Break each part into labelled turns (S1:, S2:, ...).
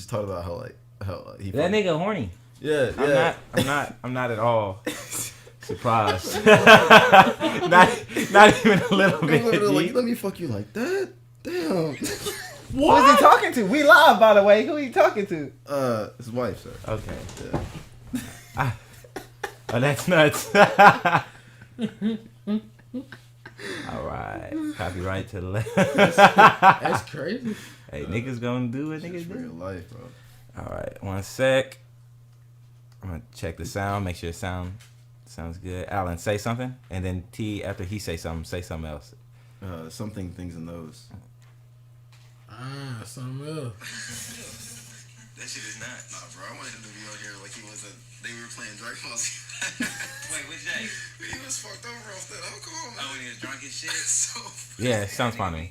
S1: just talked about how he
S2: that nigga horny.
S1: Yeah.
S2: I'm not at all surprised. not even a little bit.
S1: Like, let me fuck you like that. Damn.
S2: What? Who's he talking to? We live, by the way. Who are you talking to?
S1: His wife, sir.
S2: Okay. Yeah. Oh, that's nuts. All right. Copyright to the left.
S3: That's crazy.
S2: Hey, niggas gonna do what niggas do.
S1: Real life, bro.
S2: All right. 1 sec. I'm gonna check the sound. Make sure the sounds good. Alan, say something, and then T. After he say something else.
S1: Something, things, and those.
S3: Something else.
S1: That shit is not. Nah, bro. I wanted him to be on here like he was they were playing Dragon Ball Z.
S4: Wait, which day?
S1: He was fucked over off that alcohol, man.
S4: Oh, when he was drunk and shit?
S1: So
S2: Yeah, sounds funny.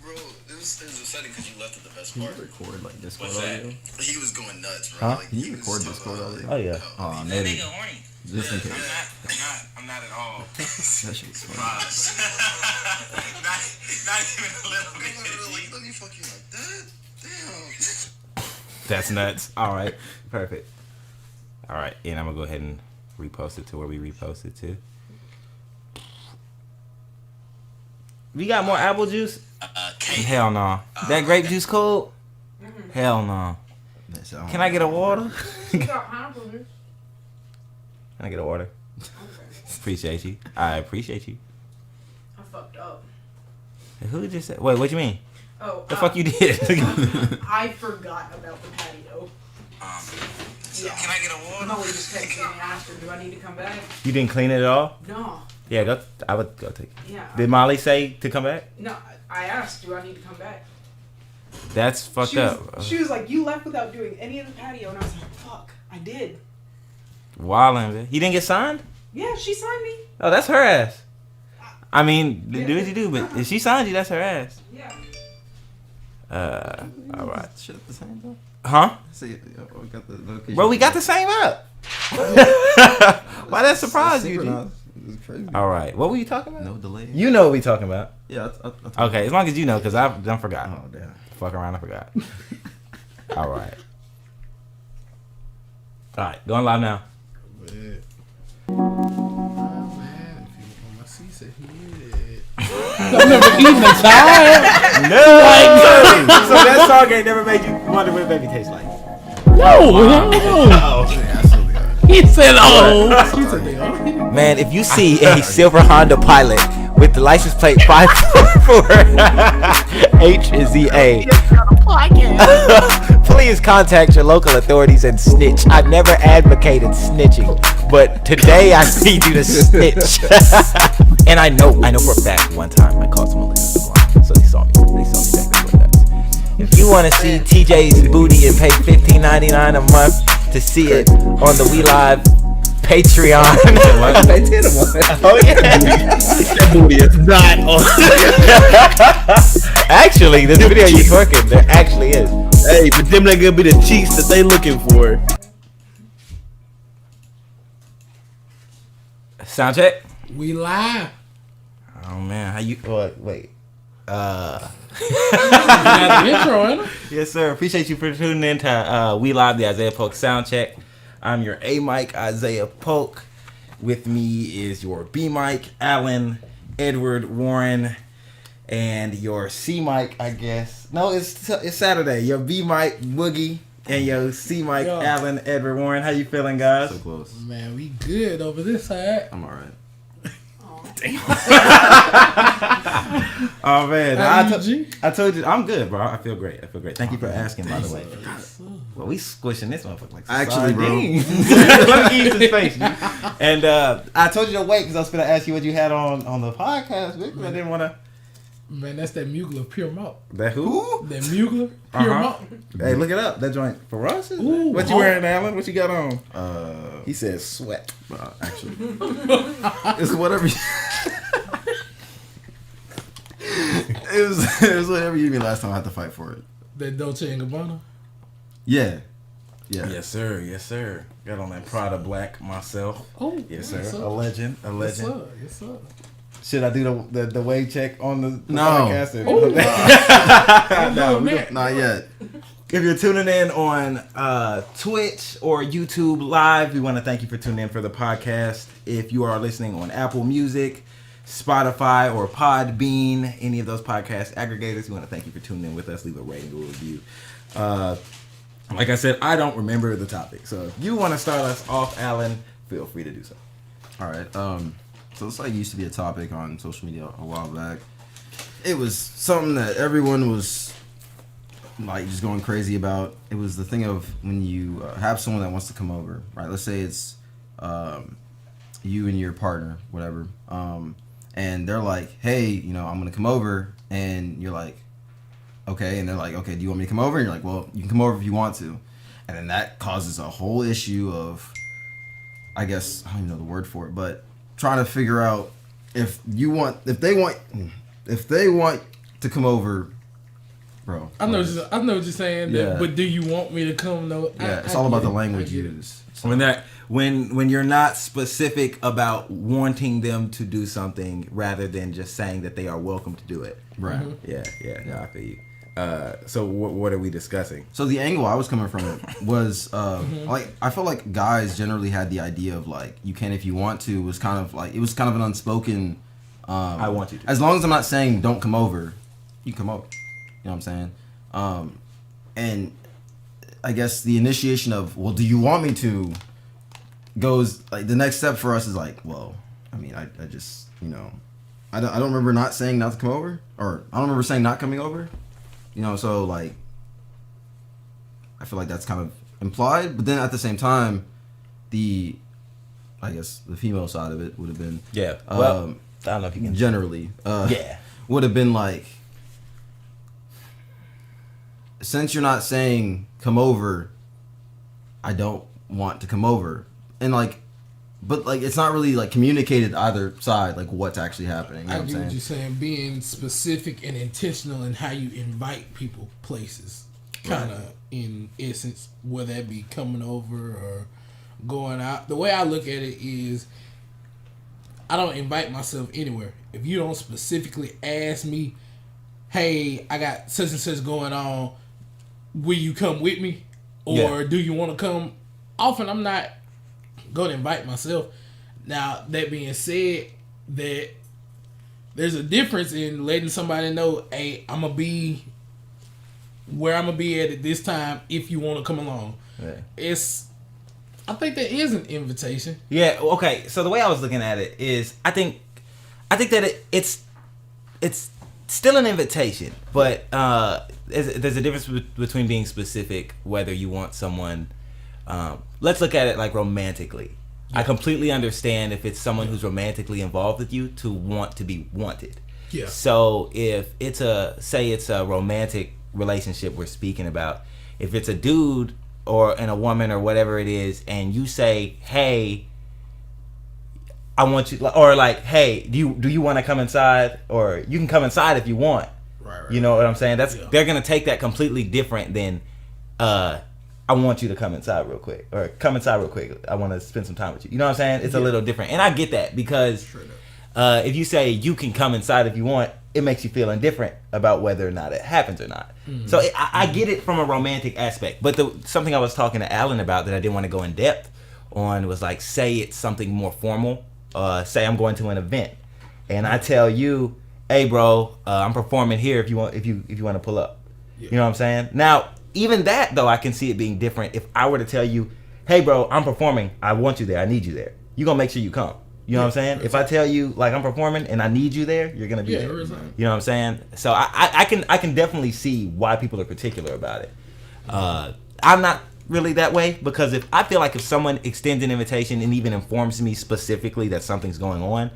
S1: Bro, it was upsetting because you left at the best part.
S5: Can you record like Discord
S4: What's that?
S5: audio?
S1: He was going nuts, bro.
S2: Huh?
S1: Like,
S5: Can you
S1: he was
S5: record
S1: talking
S5: Discord
S1: about,
S5: audio?
S2: Oh yeah.
S5: Oh,
S4: That
S5: maybe.
S4: nigga horny.
S5: Just in case.
S4: I'm not at all
S5: That shit's funny.
S4: surprised. not even a little bit.
S1: Like, let me fuck you like that. Damn.
S2: That's nuts. All right. Perfect. All right. And I'm going to go ahead and repost it to where we reposted to. We got more apple juice? Hell no. That grape juice cold? Hell no. Can I get a water?
S6: You got pineapple juice.
S2: Can I get a water?
S6: Okay.
S2: Appreciate you. I appreciate you.
S6: I fucked up.
S2: Who just said? Wait, what you mean?
S6: Oh,
S2: The fuck you did?
S6: I forgot about the patio. Yeah.
S4: Can I get a water?
S6: Molly just texted me and asked her, do I need to come back?
S2: You didn't clean it at all?
S6: No.
S2: Yeah, go. I would go take it.
S6: Yeah.
S2: Did Molly say to come back?
S6: No, I asked, do I need to come back?
S2: That's fucked up.
S6: She was like, you left without doing any of the patio. And I was like, fuck, I did.
S2: Wildin'. He didn't get signed?
S6: Yeah, she signed me.
S2: Oh, that's her ass. I mean, do what you do, but if she signed you, that's her ass.
S6: Yeah.
S2: All right.
S5: Shit at the same time.
S2: Huh?
S5: See, we got the location.
S2: Bro, we got the same up. Why that surprise you, G?
S5: It's crazy.
S2: All right. What were you talking about?
S5: No delay.
S2: You know what we talking about.
S5: Yeah.
S2: Okay, as long as you know, because I done forgot.
S5: Oh damn.
S2: Fuck around, I forgot. All right. All right, going live now.
S3: Man. Oh, man. If you want my seat, say yeah. Don't never eating a time.
S2: No! So that song ain't never made you wonder what baby tastes like.
S3: No. He said,
S2: oh.
S3: He said, they are.
S2: Man, if you see a silver Honda Pilot with the license plate 544 HZA, please contact your local authorities and snitch. I've never advocated snitching, but today I need you to snitch. And I know for a fact one time I called someone later on the line, so they saw me exactly what that is. If you want to see TJ's booty and pay $15.99 a month to see it on the We Live Patreon. Oh yeah.
S3: That booty is not on.
S2: Actually, this video you twerking, there actually is.
S3: Hey, but them ain't gonna be the cheeks that they looking for.
S2: Sound check.
S3: We live.
S2: Oh man, how you? Wait.
S3: You got the intro, ain't it?
S2: Yes, sir. Appreciate you for tuning in to We Live, the Isaiah Polk Sound Check. I'm your A mic, Isaiah Polk. With me is your B mic, Alan Edward Warren, and your C mic, I guess. No, it's Saturday. Your B mic, Boogie, and your C mic,
S3: Yo.
S2: Alan Edward Warren. How you feeling, guys?
S5: So close.
S3: Man, we good over this side.
S5: I'm alright.
S2: Oh man,
S3: How you, G?
S2: I told you I'm good, bro. I feel great. Thank you for asking, by the way. Well, we squishing this motherfucker like
S5: Actually, bro.
S2: sardines. Let me give you some space, dude. And I told you to wait because I was going to ask you what you had on the podcast. Because I didn't want to.
S3: Man, that's that Mugler Pure Malt.
S2: That who?
S3: That Mugler Pure Malt.
S2: Hey, look it up. That joint for us.
S3: Ooh,
S2: What you wearing, Alan? What you got on? He said sweat.
S5: Actually, it's whatever. It was whatever you mean last time I had to fight for it.
S3: That Dolce & Gabbana.
S5: Yeah.
S2: Yes, sir. Got on that Prada black myself.
S3: Oh,
S2: Yes, sir.
S3: Yes, sir.
S2: A legend.
S3: Yes, sir. Yes, sir.
S2: Should I do the wave check on the
S5: No.
S2: podcast?
S5: Not yet.
S2: If you're tuning in on Twitch or YouTube Live, we want to thank you for tuning in for the podcast. If you are listening on Apple Music, Spotify, or Podbean, any of those podcast aggregators, we want to thank you for tuning in with us. Leave a rating or review. Like I said, I don't remember the topic. So if you want to start us off, Alan, feel free to do so.
S5: All right. So it's like used to be a topic on social media a while back. It was something that everyone was like just going crazy about. It was the thing of when you have someone that wants to come over, right? Let's say it's you and your partner, whatever, and they're like, hey, you know, I'm gonna come over, and you're like, okay, and they're like, okay, do you want me to come over? And you're like, well, you can come over if you want to, and then that causes a whole issue of, I guess, I don't even know the word for it, but trying to figure out if they want to come over. Bro,
S3: I know what you're saying,
S5: Yeah.
S3: but do you want me to come? No,
S5: yeah, it's all about the language used.
S2: When you're not specific about wanting them to do something rather than just saying that they are welcome to do it.
S5: Right.
S2: Yeah, no, I feel you. So what are we discussing?
S5: So the angle I was coming from was like I felt like guys generally had the idea of like you can if you want to was kind of like it was kind of an unspoken.
S2: I want you to.
S5: As long as I'm not saying don't come over, you come over. You know what I'm saying? And I guess the initiation of well, do you want me to? Goes like the next step for us is like well, I mean I just you know I don't remember not saying not to come over or I don't remember saying not coming over. You know, so like, I feel like that's kind of implied, but then at the same time, I guess the female side of it would have been,
S2: Yeah. Well, I don't know if you can.
S5: generally,
S2: Yeah.
S5: would have been like, since you're not saying come over, I don't want to come over, and like, but like it's not really like communicated either side like what's actually happening. You know
S3: I
S5: what I'm
S3: get what
S5: saying?
S3: you're saying. Being specific and intentional in how you invite people places, kind of in essence, whether that be coming over or going out. The way I look at it is, I don't invite myself anywhere. If you don't specifically ask me, hey, I got such and such going on, will you come with me? Or do you want to come? Often I'm not going to invite myself. Now, that being said, that there's a difference in letting somebody know, hey, I'm going to be where I'm going to be at this time if you want to come along.
S2: Yeah.
S3: I think that is an invitation.
S2: Yeah. Okay. So the way I was looking at it is, I think that it's still an invitation, but there's a difference between being specific, whether you want someone. Let's look at it like romantically. I completely understand if it's someone who's romantically involved with you to want to be wanted.
S3: Yeah.
S2: So if it's a romantic relationship we're speaking about, if it's a dude and a woman or whatever it is, and you say, hey, I want you, or like, hey, do you want to come inside? Or you can come inside if you want.
S3: Right.
S2: You know what I'm saying? They're gonna take that completely different than I want you to come inside real quick, or come inside real quick. I want to spend some time with you. You know what I'm saying? It's a little different, and I get that because if you say you can come inside if you want, it makes you feel indifferent about whether or not it happens or not. Mm-hmm. So I get it from a romantic aspect, but something I was talking to Alan about that I didn't want to go in depth on was like, say it's something more formal. Say I'm going to an event, and I tell you, hey bro, I'm performing here if you want to pull up. Yeah. You know what I'm saying? Now, even that though, I can see it being different. If I were to tell you, hey bro, I'm performing, I want you there, I need you there, you're gonna make sure you come. You know what I'm saying? If I tell you like I'm performing and I need you there, you're gonna be there. You know what I'm saying? So I can definitely see why people are particular about it. I'm not really that way, because if I feel like if someone extends an invitation and even informs me specifically that something's going on,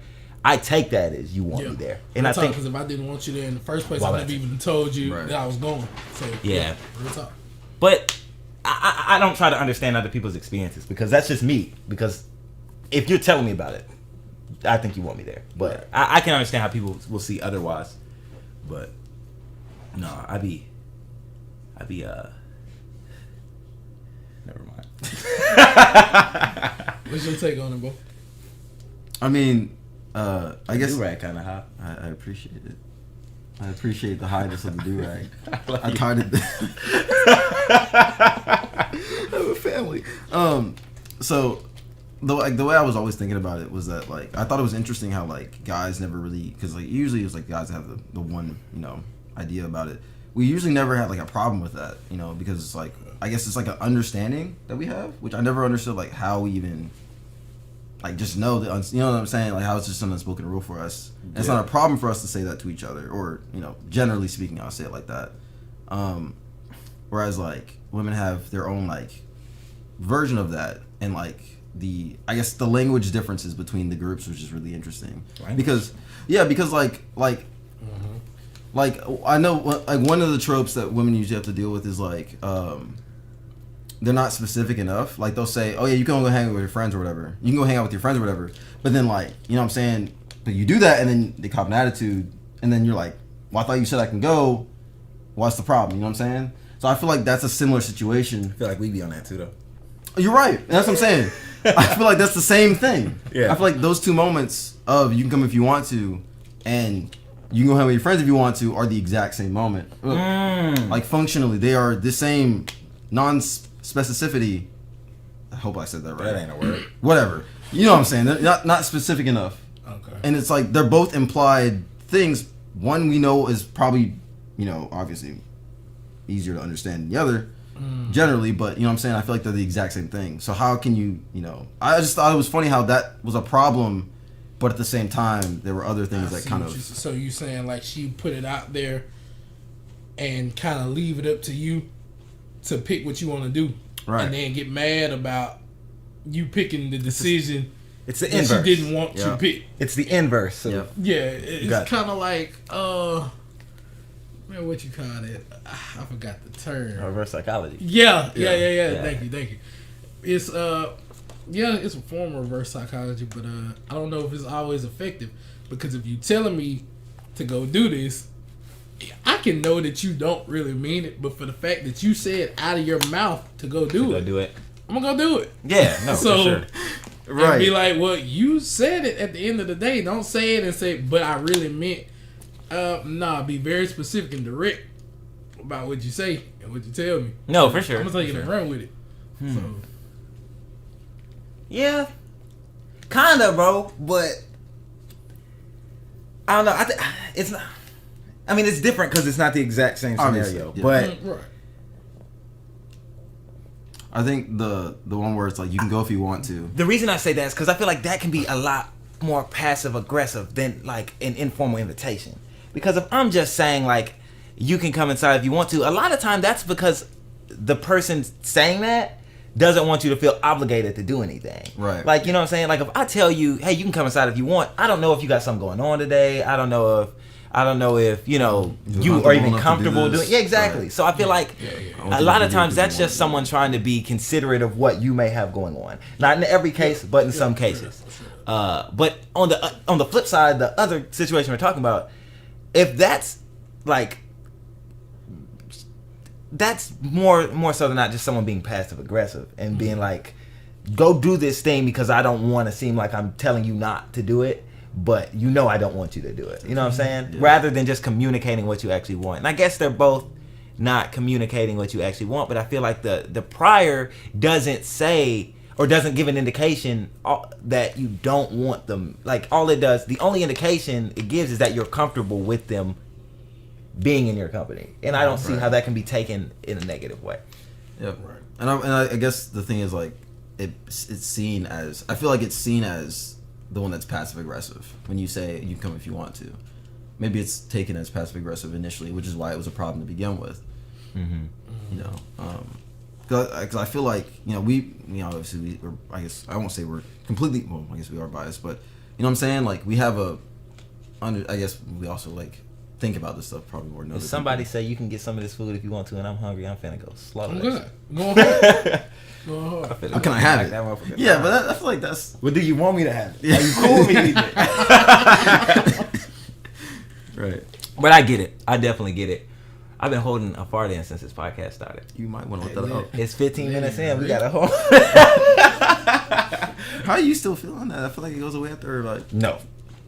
S2: I take that as you want me there. And I think
S3: because if I didn't want you there in the first place, I never even told you that I was going. So
S2: yeah,
S3: real talk.
S2: But I don't try to understand other people's experiences, because that's just me. Because if you're telling me about it, I think you want me there. But I can understand how people will see otherwise. But no, I'd be never mind.
S3: What's your take on it, bro?
S5: I mean, I guess
S2: Do-rag kind of hot.
S5: I appreciate it. I appreciate the highness of the do-rag. I
S2: you.
S5: tied it. I have a family. So the way I was always thinking about it was that like I thought it was interesting how like guys never really, because like usually it's like guys have the one idea about it. We usually never had like a problem with that, because it's like I guess it's like an understanding that we have, which I never understood like how we even like just know that, you know what I'm saying, like how it's just an unspoken rule for us. And it's not a problem for us to say that to each other, or generally speaking, I'll say it like that. Whereas like women have their own like version of that, and like I guess the language differences between the groups, which is really interesting. Because like I know like one of the tropes that women usually have to deal with is like they're not specific enough. Like they'll say, oh yeah, you can go hang out with your friends or whatever. You can go hang out with your friends or whatever. But then like, you know what I'm saying? But you do that and then they cop an attitude and then you're like, well, I thought you said I can go. What's the problem? You know what I'm saying? So I feel like that's a similar situation.
S2: I feel like we be on that too, though.
S5: You're right. That's what I'm saying. I feel like that's the same thing.
S2: Yeah.
S5: I feel like those two moments of you can come if you want to and you can go hang with your friends if you want to are the exact same moment. Like functionally, they are the same non-specificity. I hope I said that right.
S2: That ain't a word.
S5: Whatever. You know what I'm saying? They're not specific enough.
S3: Okay.
S5: And it's like they're both implied things. One we know is probably, obviously easier to understand than the other generally, but you know what I'm saying? I feel like they're the exact same thing. So how can you, I just thought it was funny how that was a problem, but at the same time, there were other things that kind of...
S3: So you saying like she put it out there and kind of leave it up to you to pick what you want to do.
S5: Right.
S3: And then get mad about you picking the decision
S2: It's the
S3: that
S2: inverse.
S3: she didn't want to pick.
S2: It's the inverse. So
S5: Yep.
S3: Yeah, it's
S2: Got it.
S3: kind of like, man, what you call it? I forgot the term.
S2: reverse psychology.
S3: Yeah.
S2: Yeah.
S3: Thank you. It's it's a form of reverse psychology, but I don't know if it's always effective, because if you telling me to go do this, I can know that you don't really mean it, but for the fact that you said out of your mouth to go do
S2: Go
S3: it,
S2: do it.
S3: I'm gonna go do it.
S2: Yeah, no,
S3: So,
S2: for sure.
S5: Right.
S3: And be like, well, you said it at the end of the day. Don't say it and say, but I really meant. Nah, be very specific and direct about what you say and what you tell me.
S2: No, for sure.
S3: I'm gonna take it
S2: For
S3: and
S2: sure.
S3: run with it. So,
S2: Yeah, kinda, bro. But I don't know. It's not. I mean, it's different because it's not the exact same
S5: Obviously,
S2: scenario.
S5: yeah.
S2: But
S3: right.
S5: I think the one where it's like you can go if you want to.
S2: the reason I say that is because I feel like that can be a lot more passive aggressive than like an informal invitation. Because if I'm just saying like you can come inside if you want to, a lot of time that's because the person saying that doesn't want you to feel obligated to do anything.
S5: Right.
S2: Like, you know what I'm saying? Like if I tell you, hey, you can come inside if you want, I don't know if you got something going on today. I don't know if you are even comfortable doing. Yeah, exactly.
S5: Right.
S2: So I feel like a lot of times that's just someone trying to be considerate of what you may have going on. Not in every case, but in some cases. But on the flip side, the other situation we're talking about, if that's like, that's more so than not just someone being passive aggressive and being like, go do this thing because I don't want to seem like I'm telling you not to do it, but I don't want you to do it. You know what I'm saying?
S5: Yeah.
S2: Rather than just communicating what you actually want. And I guess they're both not communicating what you actually want, but I feel like the prior doesn't say or doesn't give an indication that you don't want them. Like all it does, the only indication it gives is that you're comfortable with them being in your company. And I don't see how that can be taken in a negative way.
S5: Yep. Right. And I guess the thing is like it's seen as, I feel like it's seen as the one that's passive aggressive when you say you can come if you want to. Maybe it's taken as passive aggressive initially, which is why it was a problem to begin with. Because I feel like obviously I guess I won't say we're completely, well, I guess we are biased, but you know what I'm saying, like we have I guess we also like think about this stuff probably more than
S2: If
S5: other
S2: somebody
S5: people.
S2: say you can get some of this food if you want to and I'm hungry, I'm finna go slaughter
S3: I'm
S2: that
S3: good. Go ahead. Go hard.
S2: shit.
S5: How can I have it?
S2: That motherfucker.
S5: Yeah, but I feel like that's
S2: Well, do you want me to have it? Are you cool with me eating it?
S5: right.
S2: But I get it. I definitely get it. I've been holding a fart in since this podcast started.
S5: You might want to look that up.
S2: It's 15 minutes in. We got a whole...
S5: How are you still feeling that? I feel like it goes away after like.
S2: No.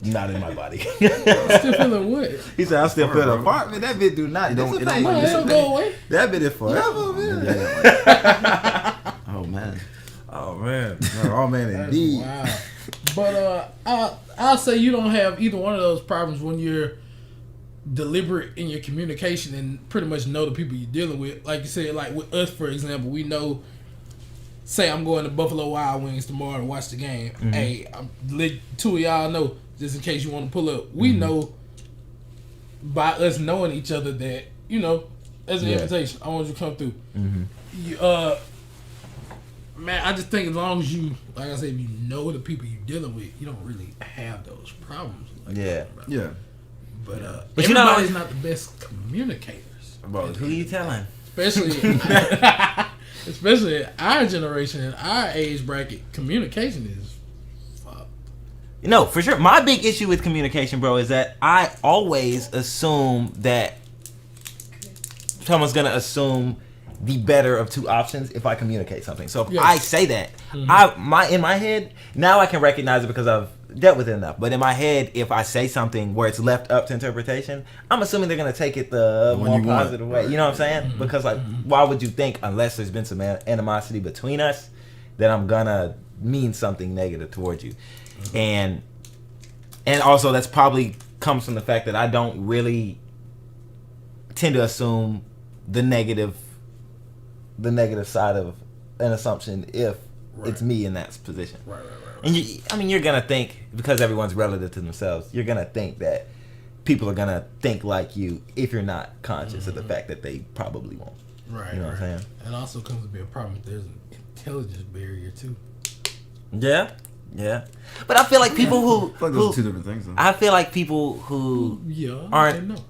S2: not in my body.
S3: Still feeling what?
S2: He said, I still feel the fart. Man, that bit do not.
S5: It don't-
S2: That's
S5: it
S2: the
S5: don't
S2: thing.
S3: No, it don't go away.
S2: That bit is forever, man.
S5: Oh man.
S2: Oh, man. Oh, man, indeed.
S3: Wow. But I'll say you don't have either one of those problems when you're deliberate in your communication and pretty much know the people you're dealing with. Like you said, like with us, for example, we know. Say I'm going to Buffalo Wild Wings tomorrow to watch the game. Hey, let two of y'all know, just in case you want to pull up. We know by us knowing each other that, you know, as an invitation, I want you to come through. You, man, I just think as long as you, like I said, if you know the people you're dealing with, you don't really have those problems. Like
S2: Yeah.
S5: Yeah.
S3: But
S2: But you know-
S3: everybody's not the best communicators.
S2: Bro, who you telling?
S3: Especially especially our generation and our age bracket, communication is fucked.
S2: No, for sure. My big issue with communication, bro, is that I always assume that someone's gonna assume the better of two options if I communicate something. So if
S3: Yes.
S2: I say that, in my head now I can recognize it because I've dealt with it enough. But in my head, if I say something where it's left up to interpretation, I'm assuming they're gonna take it the
S5: one
S2: more
S5: you want.
S2: positive way. You know what I'm saying? Because like, why would you think, unless there's been some animosity between us, that I'm gonna mean something negative towards you? And also that's probably comes from the fact that I don't really tend to assume the negative side of an assumption if it's me in that position.
S3: Right.
S2: And you're gonna think, because everyone's relative to themselves, you're gonna think that people are gonna think like you if you're not conscious of the fact that they probably won't.
S3: Right.
S2: You know what I'm saying?
S3: And also comes to be a problem if there's an intelligence barrier too.
S2: Yeah. But I feel like people who,
S5: I feel like those are two different things though.
S2: I feel like people who
S3: Yeah.
S2: Aren't-
S3: I know.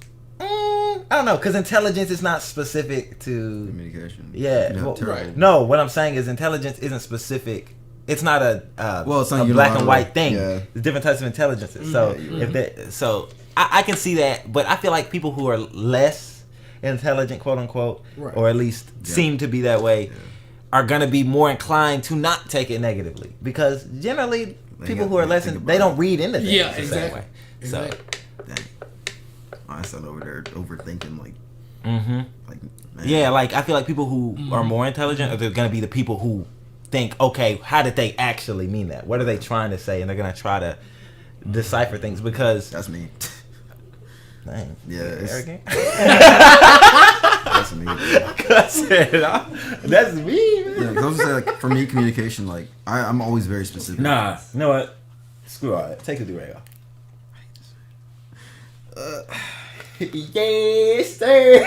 S2: I don't know, because intelligence is not specific to.
S5: Communication.
S2: Yeah,
S5: You can have
S2: well,
S5: terrible-
S3: right.
S2: No, what I'm saying is intelligence isn't specific. It's not a
S5: Well, it's not
S2: a black and
S5: unilateral.
S2: white thing.
S5: Yeah.
S2: There's different types of intelligences. So if that, so I can see that, but I feel like people who are less intelligent, quote unquote,
S3: Right.
S2: or at least seem to be that way, are gonna be more inclined to not take it negatively because generally people
S5: got-
S2: who are
S5: they
S2: less,
S5: think about
S2: they don't
S5: it.
S2: read into things
S3: Yeah,
S2: the same
S3: exactly.
S2: way.
S3: Exactly.
S5: Dang. I sat over there overthinking like,
S2: Mm-hmm.
S5: man.
S2: Yeah, like I feel like people who are more intelligent are gonna be the people who think, okay, how did they actually mean that? What are they trying to say? And they're gonna try to decipher things because
S5: That's me.
S2: dang,
S5: Yeah, it's-
S2: arrogant.
S5: That's me.
S2: That's me, man.
S5: Yeah, 'cause I was gonna say like for me, communication like I'm always very specific.
S2: Nah, you know what? Screw all that. Take the do-rag off. Yes, sir.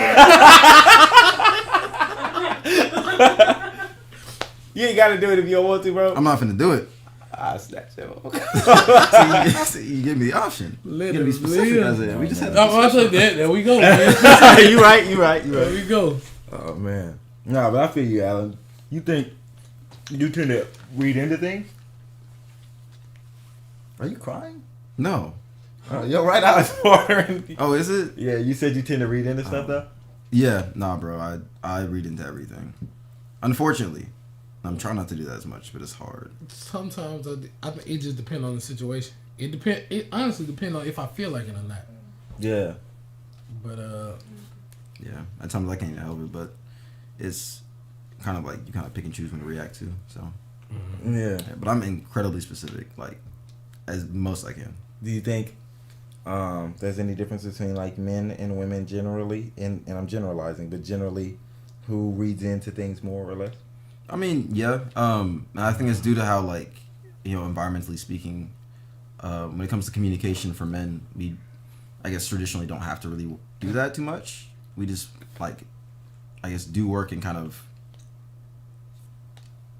S2: You ain't gotta do it if you don't want to, bro.
S5: I'm not finna do it.
S2: I'll snatch it off.
S5: You give me the option. You gotta be
S3: Literally.
S5: specific as it. We just had.
S3: Oh, I'll say that. There we go, man.
S2: You right.
S3: There we go.
S2: Oh man. Nah, but I feel you, Alan. You think you tend to read into things? Are you crying?
S5: No.
S2: Yo, right now it's watering.
S5: Oh, is it?
S2: Yeah, you said you tend to read into stuff though?
S5: Yeah. Nah, bro. I read into everything. Unfortunately, I'm trying not to do that as much, but it's hard.
S3: Sometimes I think it just depends on the situation. It honestly depends on if I feel like it or not.
S2: Yeah.
S3: But
S5: Yeah. At times I can't even help it, but it's kind of like you kind of pick and choose when to react to. So.
S2: Yeah.
S5: Yeah, but I'm incredibly specific, like as most I can.
S2: Do you think there's any difference between like men and women generally, and I'm generalizing, but generally, who reads into things more or less?
S5: I mean, yeah. And I think it's due to how, like, you know, environmentally speaking, when it comes to communication for men, we, I guess, traditionally don't have to really do that too much. We just, like, I guess, do work and kind of,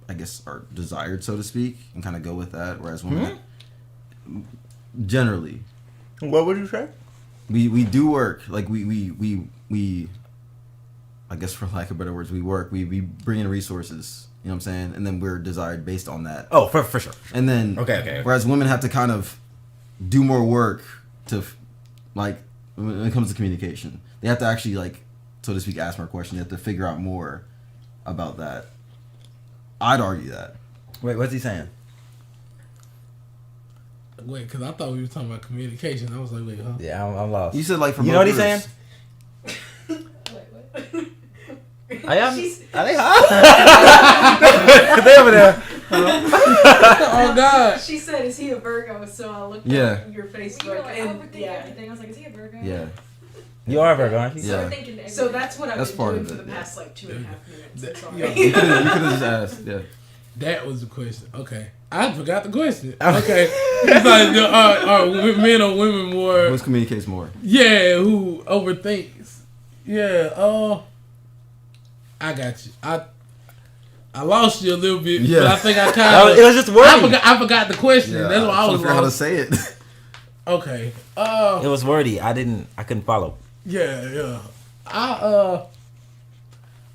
S5: I guess, are desired, so to speak, and kind of go with that. Whereas women, generally,
S2: What would you say?
S5: we do work. Like, we I guess for lack of better words, we work. We bring in resources. You know what I'm saying? And then we're desired based on that.
S2: Oh, for sure.
S5: And then,
S2: Okay.
S5: Whereas women have to kind of do more work to, like, when it comes to communication, they have to actually, like, so to speak, ask more questions. They have to figure out more about that. I'd argue that.
S2: Wait, what's he saying?
S3: Wait, because I thought we were talking about communication. I was like, wait, huh?
S2: Yeah, I'm lost.
S5: You said like from
S2: You know what he's saying? I am. Are they hot? They over there.
S3: Oh God.
S6: She said, "Is he a Virgo?" So I looked
S5: Yeah.
S6: at your
S7: You were
S6: Facebook
S7: like
S6: and
S7: overthinking
S6: yeah.
S7: everything. I was like, is he a Virgo?
S5: Yeah.
S2: You are a Virgo, aren't you?
S5: Yeah.
S7: Overthinking everything.
S6: So that's what I've
S5: That's
S6: been
S5: part
S6: doing
S5: of
S6: for
S5: it,
S6: the
S5: yeah.
S6: past like 2.5 minutes. I'm
S3: Yeah.
S6: sorry.
S5: You could have just asked. Yeah.
S3: That was the question. Okay. I forgot the question. Okay. It's like, are men or women more,
S5: Who communicates more?
S3: yeah, who overthinks? Yeah, I got you. I lost you a little bit,
S5: Yeah.
S3: but I think I kind
S2: It
S3: of...
S2: was just wordy.
S3: I forgot the question.
S5: Yeah.
S3: That's why I was
S5: trying to figure out how to
S3: lost.
S5: say it.
S3: Okay.
S2: It was wordy. I couldn't follow.
S3: Yeah.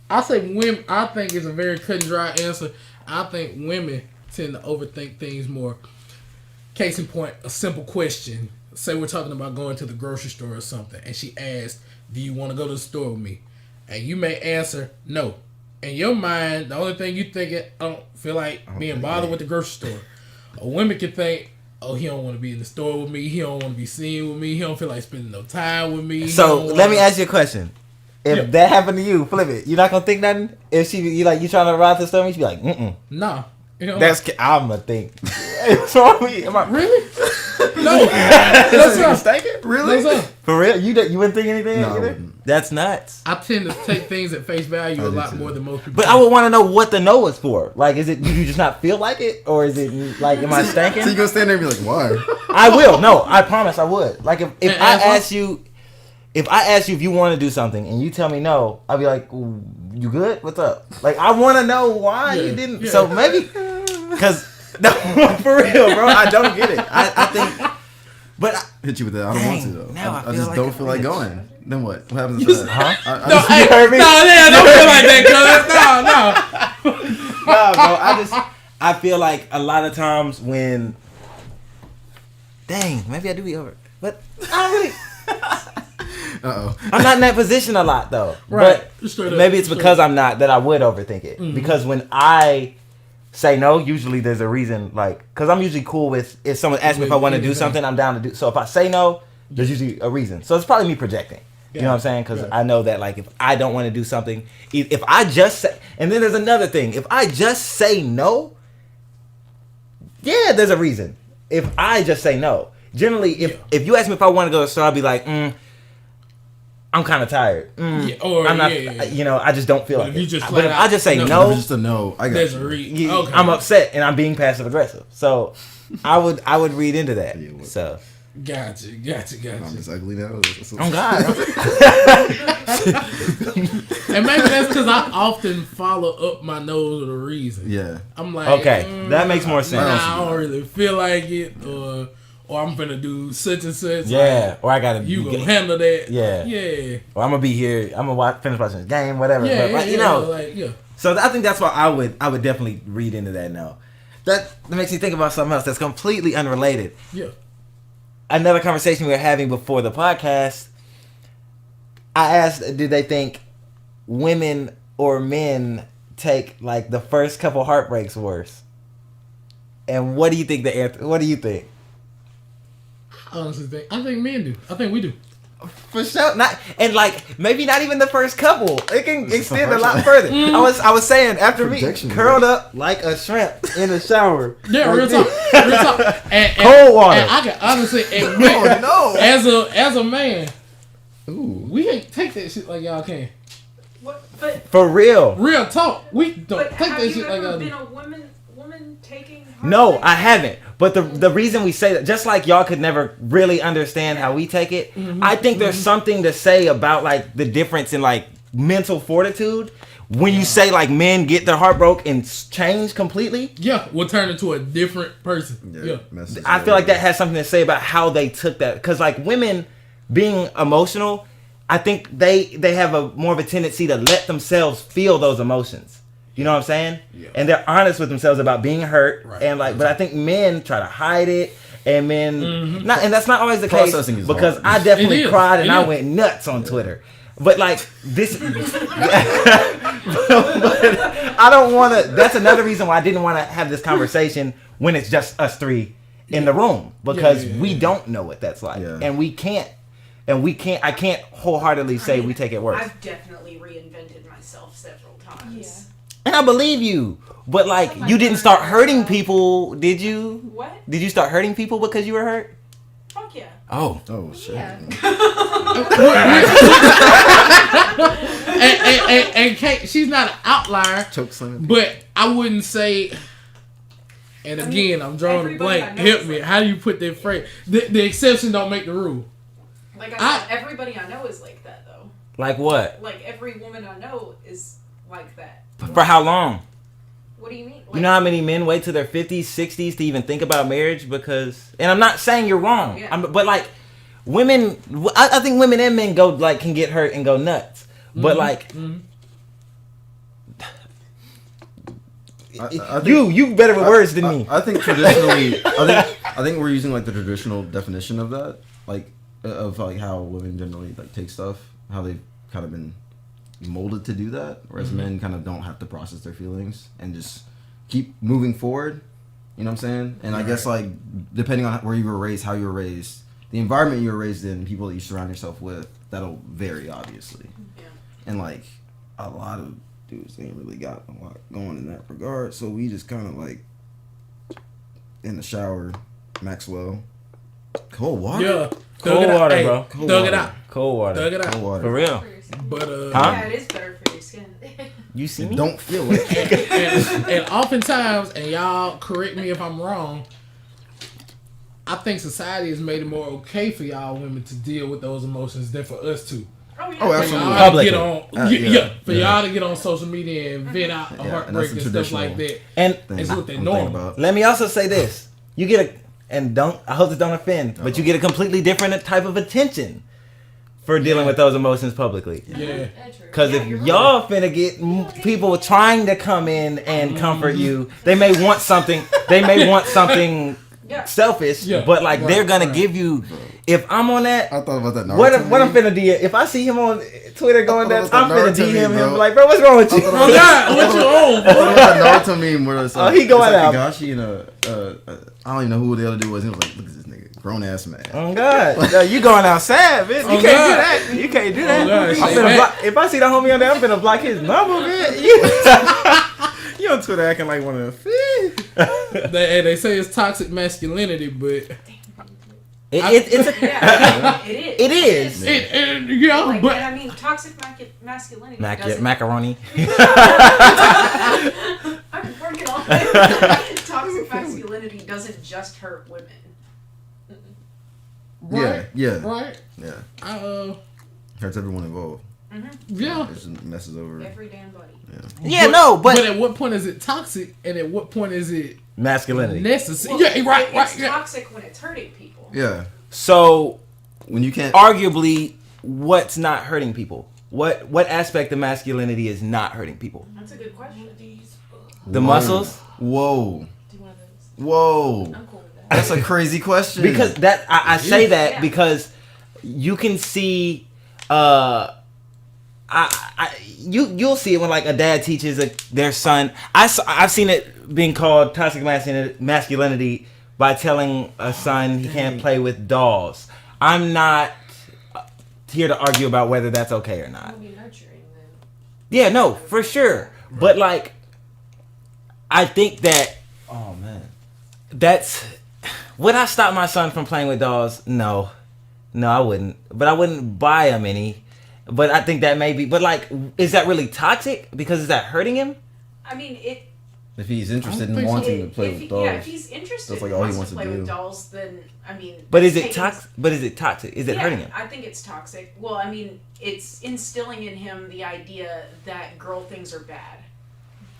S3: I say women. I think it's a very cut and dry answer. I think women tend to overthink things more. Case in point, a simple question. Say we're talking about going to the grocery store or something, and she asks, "Do you want to go to the store with me?" And you may answer no. In your mind, the only thing you thinking, I don't feel like being bothered with the grocery store. A woman can think, oh, he don't want to be in the store with me. He don't want to be seen with me. He don't feel like spending no time with me. He
S2: So
S3: don't
S2: let me
S3: wanna-
S2: ask you a question. If
S3: Yeah.
S2: that happened to you, flip it. You're not gonna think nothing. If you trying to ride to the store, you be like,
S3: Nah. You know,
S2: I'm gonna think. What's wrong with me? Am I
S3: really? No. That's not.
S2: mistaken?
S5: Really?
S3: That's not.
S2: For real? You wouldn't think anything
S5: No, I
S2: either?
S5: wouldn't.
S2: That's nuts.
S3: I tend to take things at face value a
S5: do
S3: lot
S5: too.
S3: more than most people.
S2: But I would want to know what the no is for. Like, is it you just not feel like it, or is it like, am I
S5: So you
S2: stinking?
S5: go stand there and be like, why?
S2: I will. No, I promise I would. Like, if
S3: And
S2: I
S3: ask
S2: ask you, if you want to do something and you tell me no, I'll be like, "Ooh, you good? What's up? Like, I want to know why
S3: Yeah,
S2: you didn't.
S3: yeah.
S2: So maybe, because no, for real, bro, I don't get it. I think, but
S5: Hit you with that. I don't
S2: Dang,
S5: want to though.
S2: now I
S5: I
S2: feel
S5: just
S2: like
S5: don't
S2: a
S5: feel like
S2: bitch.
S5: going. Then what? What happens
S3: You
S5: after that?
S2: huh?
S5: I
S3: no,
S5: just-
S3: hey,
S2: heard me?
S3: no, yeah, don't feel like that, cuz. No.
S2: no, bro, I feel like a lot of times when, dang, maybe I do be over it, but I don't really.
S5: Uh-oh.
S2: I'm not in that position a lot though.
S3: Right.
S2: But
S3: Straight up,
S2: maybe it's
S3: straight
S2: because I'm not that I would overthink it.
S3: Mhm.
S2: Because when I say no, usually there's a reason. Like, because I'm usually cool with if someone asks me if I want to do
S3: Anything.
S2: something, I'm down to do. So if I say no, there's usually a reason. So it's probably me projecting. You know what I'm saying? Because
S3: Yeah.
S2: I know that like if I don't want to do something, if I just say, and then there's another thing. If I just say no, yeah, there's a reason. If I just say no, generally, if you ask me if I want to go to the store, I'll be like, I'm kind of tired.
S3: Yeah, or,
S2: I'm not.
S3: yeah.
S2: You know, I just don't feel
S3: But
S2: like
S3: if you
S2: it.
S3: just
S2: But
S3: flat
S2: if
S3: out
S2: I just say
S3: no.
S5: If
S2: no,
S5: it's just a no. I got
S3: There's
S5: you.
S3: a reason.
S2: yeah,
S3: Okay.
S2: I'm upset and I'm being passive aggressive. So I would read into that.
S5: Yeah, what-
S2: So
S3: Gotcha.
S5: I'm just ugly now.
S2: oh God,
S3: And maybe that's because I often follow up my nose with a reason.
S5: Yeah.
S3: I'm like,
S2: okay, that makes more sense.
S3: Nah, I don't really feel like it, or I'm finna do such and such.
S2: Yeah, or I gotta.
S3: Like, you gonna handle that?
S2: Yeah.
S3: Yeah.
S2: Or I'm gonna be here. I'm gonna finish watching this game, whatever.
S3: Yeah.
S2: but, like,
S3: yeah,
S2: you know.
S3: like yeah.
S2: So I think that's why I would definitely read into that now. That makes me think about something else that's completely unrelated.
S3: Yeah.
S2: Another conversation we were having before the podcast, I asked, did they think women or men take like the first couple heartbreaks worse? And what do you think the answer? What do you think?
S3: I honestly think men do. I think we do.
S2: For sure, not and like maybe not even the first couple. It can extend a
S5: first
S2: lot
S5: one.
S2: further. I was saying after me
S5: Projection,
S2: curled up like a shrimp in the shower.
S3: Yeah,
S2: Like
S3: real
S2: this.
S3: talk. Real talk. And,
S2: Cold water.
S3: And I can honestly admit,
S5: no.
S3: as a man,
S5: Ooh.
S3: we ain't take that shit like y'all can.
S6: What, but
S2: For real.
S3: Real talk, we don't
S6: but
S3: take
S6: have
S3: that
S6: you
S3: shit like
S6: ever
S3: y'all
S6: been
S3: do.
S6: a woman taking?
S2: No,
S6: heartbreak?
S2: I haven't. But the reason we say that, just like y'all could never really understand how we take it, I think there's something to say about like the difference in like mental fortitude when you say like men get their heart broke and change completely.
S3: Yeah, we'll turn into a different person. Yeah.
S5: Message
S2: I feel like that has something to say about how they took that. Because like women being emotional, I think they have a more of a tendency to let themselves feel those emotions. You know what I'm saying?
S3: Yeah.
S2: And they're honest with themselves about being hurt.
S3: Right.
S2: And like, but I think men try to hide it. And men, not, and that's not always the
S5: Processing
S2: case
S5: is
S2: because
S5: hard.
S2: I definitely
S3: It is.
S2: cried and
S3: It
S2: I
S3: is.
S2: went nuts on Twitter. But like this, but I don't want to. That's another reason why I didn't want to have this conversation when it's just us three in the room because
S3: Yeah.
S2: we don't know what that's like,
S5: Yeah.
S2: and we can't. I can't wholeheartedly say we take it worse.
S6: I've definitely reinvented myself several times.
S2: And I believe you. But like you didn't start hurting people, did you?
S6: What?
S2: Did you start hurting people because you were hurt?
S6: Fuck yeah.
S2: Oh.
S5: Oh shit.
S7: Yeah.
S3: And Kate, she's not an outlier,
S5: Choke slamming.
S3: but I wouldn't say. And again, I'm drawing a
S6: everybody
S3: blank.
S6: I know
S3: Help
S6: is
S3: me.
S6: like
S3: How do you put that phrase? The exception don't make the rule.
S6: Like I said, everybody I know is like that though.
S2: Like what?
S6: Like every woman I know is like that.
S2: For how long?
S6: What do you mean?
S2: You know how many men wait to their 50s, 60s to even think about marriage? Because, and I'm not saying you're wrong,
S6: Yeah.
S2: but like, women, I think women and men go like can get hurt and go nuts. But like,
S5: I think-
S2: you better with words than me.
S5: I think traditionally, I think we're using like the traditional definition of that, like of like how women generally like take stuff, how they've kind of been molded to do that, whereas men kind of don't have to process their feelings and just keep moving forward. You know what I'm saying? And I guess like depending on where you were raised, how you were raised, the environment you were raised in, people that you surround yourself with, that'll vary obviously.
S6: Yeah.
S5: And like a lot of dudes ain't really got a lot going in that regard, so we just kind of like in the shower, Maxwell, cold water.
S3: Yeah.
S2: Cold
S3: Thug it out.
S2: water,
S3: Hey,
S2: bro.
S5: Cold
S3: Thug it
S5: water.
S3: out.
S2: Cold water.
S3: Thug it
S5: Cold
S3: out.
S5: water.
S2: For real.
S3: But
S2: Huh?
S6: Yeah, it is better for your skin.
S2: You see me?
S5: Don't feel it.
S3: and oftentimes, and y'all correct me if I'm wrong, I think society has made it more okay for y'all women to deal with those emotions than for us to.
S6: Oh yeah.
S5: Oh,
S3: For
S5: absolutely.
S3: y'all to
S2: Publicly.
S3: get on, for y'all to get on social media and vent out a
S5: Yeah, and
S3: heartbreak
S5: that's
S3: and
S5: the
S3: stuff like that.
S2: And
S3: It's what they
S5: I'm
S3: normal.
S5: thinking about.
S2: let me also say this: you get a, and don't, I hope this don't offend, but you get a completely different type of attention for dealing with those emotions publicly.
S3: Yeah.
S7: That's true.
S2: Because if y'all finna get people trying to come in and comfort you, they may want something. They may want something
S6: Yeah.
S2: selfish,
S3: Yeah.
S2: but like they're gonna
S3: Right.
S2: give you. If I'm on that,
S5: I thought about that.
S2: what
S5: Naruto
S2: I'm
S5: meme.
S2: finna DM? If I see him on Twitter going
S5: I
S2: that,
S5: thought
S2: I'm
S5: about
S2: finna
S5: that
S2: DM
S5: Naruto
S2: him
S5: meme,
S2: like, bro, what's wrong with you?
S5: I thought
S3: Oh God, what you on,
S5: I thought
S3: bro?
S5: about that Naruto meme where it's like,
S2: he going
S5: it's like
S2: out.
S5: Kakashi and I don't even know who the other dude was. He was like, look at this nigga, grown ass man.
S2: Oh God, no, you going outside, bitch? You
S3: Oh,
S2: can't
S3: God.
S2: do that. You can't do that.
S3: Oh, God,
S2: I'm
S3: say
S2: finna
S3: that.
S2: block, if I see the homie on there, I'm finna block his number, bitch. You on Twitter acting like one of the.
S3: They say it's toxic masculinity, but
S2: It's a,
S6: Yeah. It is.
S2: it is.
S3: yeah,
S6: Like,
S3: but
S6: and I mean, toxic masculinity doesn't.
S2: Macaroni.
S6: I'm working on it. Toxic masculinity doesn't just hurt women.
S3: right,
S5: Yeah.
S3: right.
S5: Yeah. Hurts everyone involved.
S3: Yeah.
S5: It just messes over.
S6: Every damn body.
S2: Yeah, no,
S3: But
S2: but
S3: at what point is it toxic, and at what point is it
S2: masculinity.
S3: necessary?
S6: Well,
S3: Yeah, right,
S6: It's
S3: right. Yeah.
S6: toxic when it's hurting people.
S5: Yeah.
S2: So
S5: When you can't.
S2: arguably, what's not hurting people? What aspect of masculinity is not hurting people?
S6: That's a good question.
S2: The muscles?
S5: Whoa.
S7: Do one of those.
S5: Whoa.
S7: I'm cool with that.
S5: That's a crazy question.
S2: Because that I say that
S6: Yeah.
S2: because you can see you'll see it when like a dad teaches their son. I've seen it being called toxic masculinity by telling a son he can't play with dolls. I'm not here to argue about whether that's okay or not.
S7: I'll be nurturing them.
S2: Yeah, no, for sure. But like I think that
S5: Oh man.
S2: that's would I stop my son from playing with dolls? No, I wouldn't. But I wouldn't buy him any. But I think that may be. But like, is that really toxic? Because is that hurting him?
S6: I mean, it.
S5: If he's interested
S3: I don't
S5: in
S3: think so.
S5: wanting to play
S6: if
S5: with
S6: he-
S5: dolls.
S6: Yeah, if he's interested,
S5: That's like
S6: and
S5: all he
S6: wants
S5: wants
S6: to
S5: to
S6: play with
S5: do.
S6: dolls, then I mean.
S2: But is
S6: it's
S2: it
S6: taking-
S2: toxic? But is it toxic? Is it
S6: Yeah,
S2: hurting him?
S6: I think it's toxic. Well, I mean, it's instilling in him the idea that girl things are bad.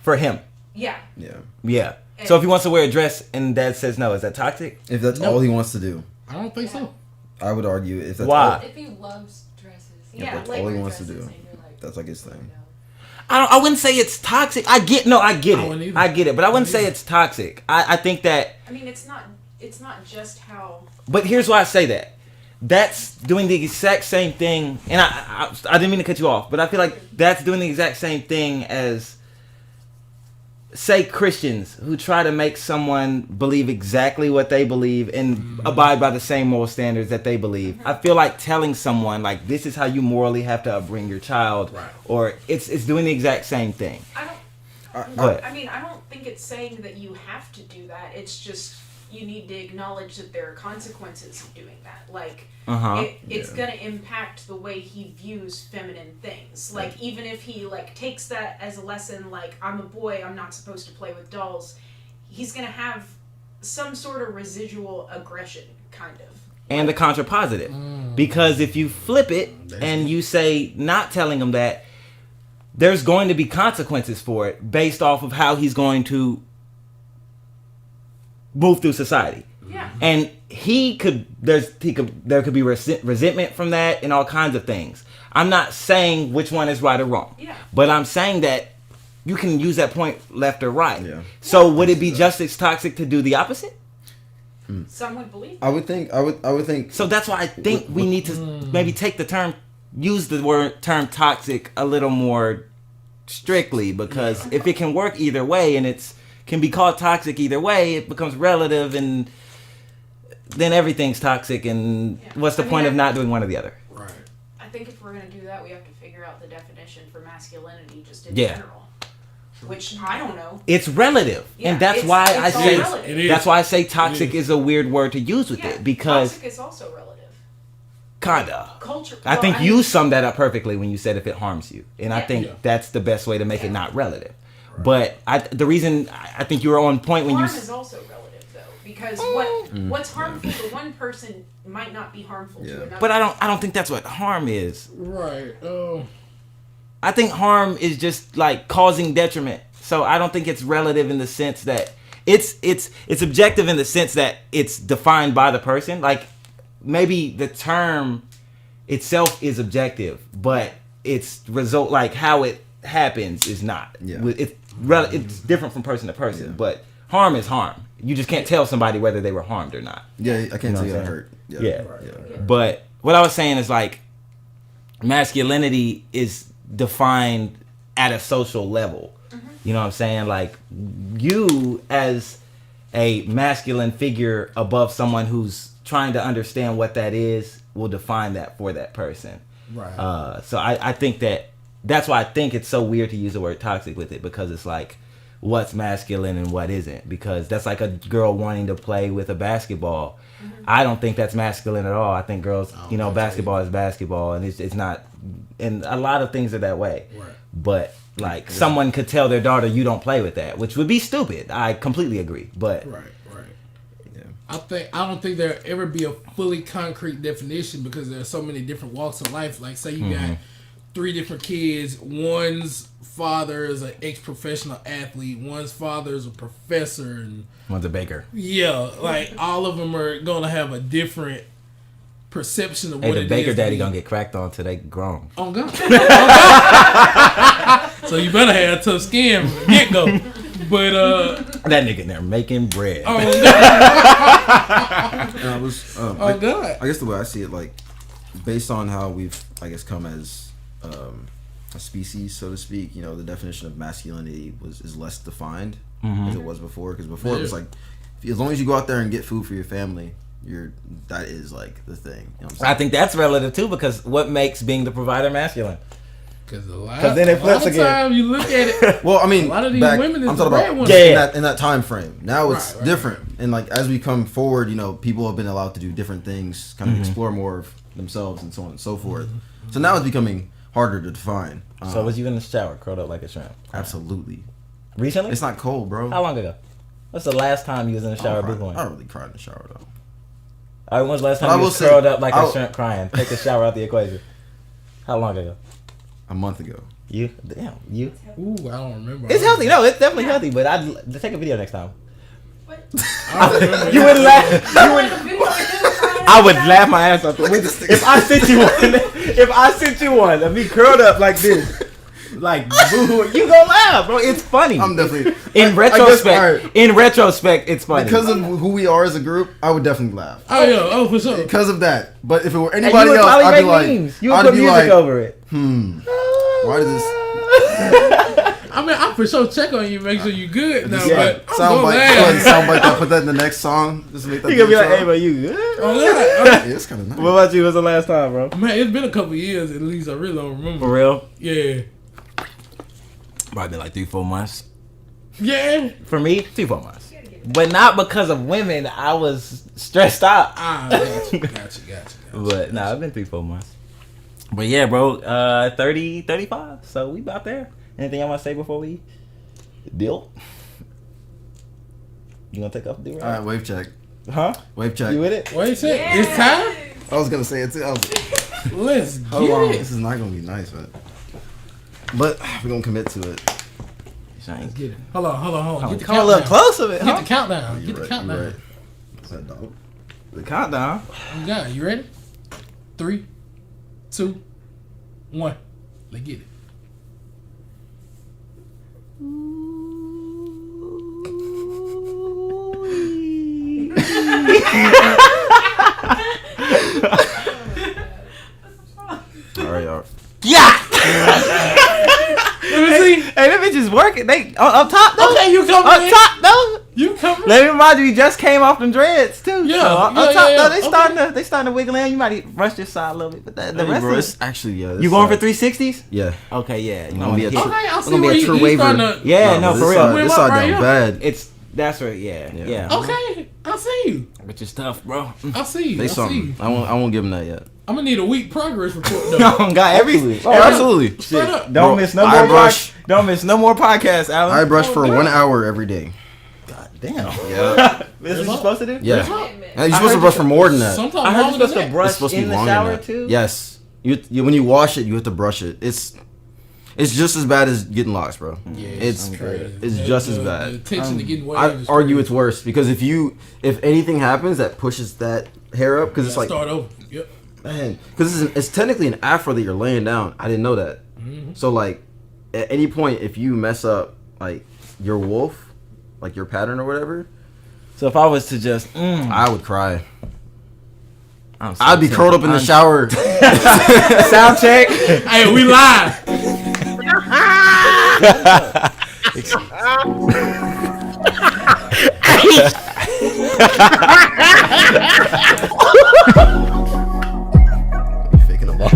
S2: For him,
S6: Yeah.
S5: Yeah.
S2: yeah. So if he wants to wear a dress and dad says no, is that toxic?
S5: If that's
S3: Nope.
S5: all he wants to do,
S3: I don't think so.
S5: I would argue if that's
S2: Why?
S5: all,
S7: If he loves dresses,
S6: Yeah,
S5: that's
S6: like
S5: all he
S7: wear
S5: wants to
S7: dresses
S5: do.
S7: and you're like,
S5: That's like his thing.
S7: no.
S2: I wouldn't say it's toxic. I get
S3: I wouldn't
S2: it.
S3: either.
S2: I get it. But I wouldn't
S3: I
S2: say
S3: wouldn't
S2: it's toxic. I think that.
S6: I mean, it's not just how.
S2: But here's why I say that. That's doing the exact same thing, and I didn't mean to cut you off, but I feel like that's doing the exact same thing as say Christians who try to make someone believe exactly what they believe and abide by the same moral standards that they believe. I feel like telling someone like this is how you morally have to upbring your child,
S3: Right.
S2: or it's doing the exact same thing. But
S6: I mean, I don't think it's saying that you have to do that. It's just you need to acknowledge that there are consequences of doing that. Like, it's gonna impact the way he views feminine things. Like, even if he like takes that as a lesson, like I'm a boy, I'm not supposed to play with dolls. He's gonna have some sort of residual aggression, kind of.
S2: and the contrapositive, because if you flip it and you say not telling him that, there's going to be consequences for it based off of how he's going to move through society.
S6: Yeah.
S2: And there could be resentment from that and all kinds of things. I'm not saying which one is right or wrong.
S6: Yeah.
S2: But I'm saying that you can use that point left or right.
S5: Yeah.
S2: So would it be just as toxic to do the opposite?
S6: Some would believe.
S5: I would think.
S2: So that's why I think we need to maybe take use the term toxic a little more strictly, because if it can work either way and can be called toxic either way, it becomes relative, and then everything's toxic, and what's the point of not doing one or the other?
S3: Right.
S6: I think if we're gonna do that, we have to figure out the definition for masculinity just in
S2: Yeah.
S6: general. Which I don't know.
S2: It's relative,
S6: Yeah,
S2: and that's
S6: it's
S2: why
S6: all
S2: I say
S6: relative.
S3: It is.
S2: that's why I say toxic
S3: It is.
S2: is a weird word to use with
S6: Yeah,
S2: it, because
S6: toxic is also relative.
S2: kinda.
S6: Culture.
S2: I think you summed that up perfectly when you said if it harms you, and I
S6: Yeah.
S2: think
S3: Yeah.
S2: that's the best way to make it not relative. But the reason I think you were on point when
S6: harm
S2: you
S6: is also relative though, because what's harmful to one person might not be harmful to another.
S2: But I don't think that's what harm is.
S3: Right.
S2: I think harm is just like causing detriment. So I don't think it's relative in the sense that it's objective in the sense that it's defined by the person. Like maybe the term itself is objective, but its result, like how it happens, is not.
S5: Yeah.
S2: It's different from person to person, but harm is harm. You just can't tell somebody whether they were harmed or not.
S5: Yeah, I can't
S2: know
S5: say
S2: what I'm
S5: I
S2: saying?
S5: hurt.
S2: Yeah.
S5: Yeah.
S2: But what I was saying is like masculinity is defined at a social level. You know what I'm saying? Like you as a masculine figure above someone who's trying to understand what that is will define that for that person.
S3: Right.
S2: So I think that's why I think it's so weird to use the word toxic with it, because it's like what's masculine and what isn't, because that's like a girl wanting to play with a basketball. I don't think that's masculine at all. I think girls, basketball is basketball, and it's not, and a lot of things are that way.
S3: Right.
S2: But like someone could tell their daughter, you don't play with that, which would be stupid. I completely agree. But
S3: Right. I don't think there'll ever be a fully concrete definition, because there's so many different walks of life. Like say you got 3 different kids. One's father is an ex-professional athlete. One's father is a professor, and
S2: one's a baker.
S3: yeah, like all of them are gonna have a different perception of
S2: Hey,
S3: what
S2: the
S3: it
S2: baker
S3: is.
S2: daddy gonna get cracked on till they grown.
S3: Oh God. So you better have tough skin from the get go. But
S2: That nigga in there making bread.
S3: oh God.
S5: And I was.
S3: Oh God.
S5: I guess the way I see it, like, based on how we've, I guess, come as a species, so to speak, the definition of masculinity is less defined as it was before. Because before it was like, as long as you go out there and get food for your family, that is like the thing. You know what I'm saying?
S2: I think that's relative too, because what makes being the provider masculine?
S3: Because a lot
S2: then it flips
S3: of
S2: again.
S3: time you look at it.
S5: Well, I mean,
S3: A lot of these
S5: back,
S3: women is
S5: I'm
S3: the
S5: talking
S3: bad
S5: about
S3: ones.
S2: Yeah.
S5: in that time frame. Now it's
S3: Right.
S5: different, and like as we come forward, people have been allowed to do different things, kind of explore more of themselves, and so on and so forth. So now it's becoming harder to define.
S2: So was you in the shower, curled up like a shrimp?
S5: Absolutely,
S2: Recently?
S5: it's not cold, bro.
S2: How long ago? What's the last time you was in the shower
S5: I
S2: before?
S5: don't really cry in the shower though.
S2: All right, when's the last
S5: But
S2: time
S5: I
S2: you
S5: will
S2: was
S5: say-
S2: curled up like a
S5: I'll-
S2: shrimp crying? Take the shower out the equation. How long ago?
S5: A month ago.
S2: You? Damn, you?
S3: Ooh, I don't remember.
S2: It's healthy. No, it's definitely healthy, but I'd take a video next time.
S6: What?
S3: I don't remember.
S2: You would laugh.
S6: I want a video of him crying.
S2: I would laugh my ass off. If I sent you one of me curled up like this, like boo, you gonna laugh, bro. It's funny.
S5: I'm definitely
S2: In
S5: I guess,
S2: retrospect,
S5: alright,
S2: in retrospect, it's funny.
S5: because of who we are as a group. I would definitely laugh
S3: Oh yeah, oh for sure.
S5: because of that. But if it were
S2: and
S5: anybody
S2: you would
S5: else,
S2: probably
S5: I'd
S2: make
S5: be like,
S2: memes. You would
S5: I'd
S2: put
S5: be
S2: music
S5: like,
S2: over it.
S5: why did this?
S3: I mean, I for sure check on you, make sure you good now.
S5: Yeah.
S3: But I'm gonna laugh.
S5: Soundbite that. Put that in the next song. Just make that.
S2: You gonna be like,
S5: intro.
S2: hey, bro, you good?
S3: Oh, God.
S5: Yeah, it's kind of nice.
S2: What about you? What's the last time, bro?
S3: Man, it's been a couple years at least. I really don't remember.
S2: For real?
S3: Yeah.
S2: Probably been like 3-4 months.
S3: Yeah.
S2: For me, 3-4 months. But not because of women. I was stressed out.
S3: Ah, gotcha.
S2: But nah, it's been 3-4 months. But yeah, bro, 30, 35. So we about there. Anything I want to say before we deal? You gonna take off the
S5: All right, wave check.
S2: Huh?
S5: Wave check.
S2: You with it?
S3: Wait a second. It's time?
S5: I was gonna say it too. I was,
S3: Let's
S5: hold on.
S3: get
S5: This
S3: it.
S5: is not gonna be nice, but we're gonna commit to it.
S3: Let's get it. Hold on. Get the
S2: Come a little
S3: countdown.
S2: close of it,
S3: Get
S2: huh?
S3: the countdown.
S5: You're
S3: Get the
S5: right,
S3: countdown.
S5: you're right. What's that, dog?
S2: The countdown.
S3: You got it. You ready? 3, 2, 1. Let's get it.
S5: All right, y'all.
S2: Yeah!
S3: Let me see.
S2: Hey, them bitches working. They up top though.
S3: Okay, you coming
S2: Up
S3: in.
S2: top though.
S3: You coming
S2: Let me remind you, you just came off them dreads too.
S3: Yeah,
S2: So, up
S3: yeah,
S2: top
S3: yeah,
S2: though, they
S3: okay.
S2: starting to wiggle in. You might rush this side a little bit, but the
S5: Hey,
S2: rest
S5: bro,
S2: of
S5: it's
S2: it.
S5: actually
S2: You going for 360s?
S5: Yeah.
S2: Okay, yeah. You
S5: I'm
S2: know,
S5: gonna be a
S2: hit-
S5: true.
S3: Okay, I see
S5: gonna be
S3: where
S5: a
S3: you,
S5: true
S3: you
S5: waiver.
S3: starting to...
S2: Yeah, no,
S5: this
S2: for real.
S5: Side, this
S3: Swim
S5: side
S3: up right
S5: down
S3: here.
S5: bad.
S2: It's that's right. Yeah,
S5: Yeah.
S2: yeah.
S3: Okay, I see you.
S2: Which is tough, bro.
S3: I see you.
S5: They
S3: I see
S5: something.
S3: you.
S5: I won't give them that yet.
S3: I'm gonna need a week progress report though.
S2: No, God,
S5: Absolutely. Oh, absolutely.
S3: Straight up.
S2: Don't
S5: Bro,
S2: miss no
S5: I
S2: more.
S5: brush-
S2: Don't miss no more podcasts, Alan.
S5: I brush for
S3: no.
S5: 1 hour every day.
S2: God damn.
S5: Yeah.
S2: This is what you're supposed to do.
S5: Yeah.
S3: That's right.
S5: And you're supposed to brush for more than that.
S3: Sometimes
S2: I heard you're
S3: longer
S2: supposed
S3: than
S2: to
S3: that.
S2: brush
S5: It's supposed to
S2: in
S5: be
S2: the
S5: longer
S2: shower
S5: than that.
S2: too.
S5: Yes. You when you wash it, you have to brush it. It's just as bad as getting locks, bro.
S3: Yeah,
S5: It's
S3: crazy.
S5: it's
S3: The-
S5: just as
S3: the
S5: bad.
S3: attention to getting waves.
S5: I
S3: is
S5: argue
S3: crazy.
S5: it's worse because if anything happens that pushes that hair up, because it's like,
S3: start over. Yep.
S5: man, because it's technically an afro that you're laying down. I didn't know that. So like, at any point, if you mess up like your wolf, like your pattern or whatever,
S2: So if I was to just,
S5: I would cry.
S2: I'm so
S5: I'd be curled up in the shower.
S2: Sound check.
S3: Hey, we live.
S5: Faking a ball.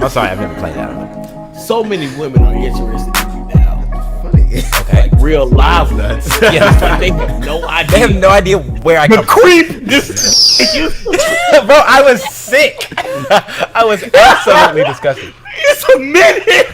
S2: I'm sorry, I've never played that.
S8: So many women are interested in you now.
S5: Funny.
S8: Like real live nuts. Yeah, but they have no idea.
S2: They have no idea where I come from. Bro, I was sick. I was absolutely disgusted.
S8: It's a minute.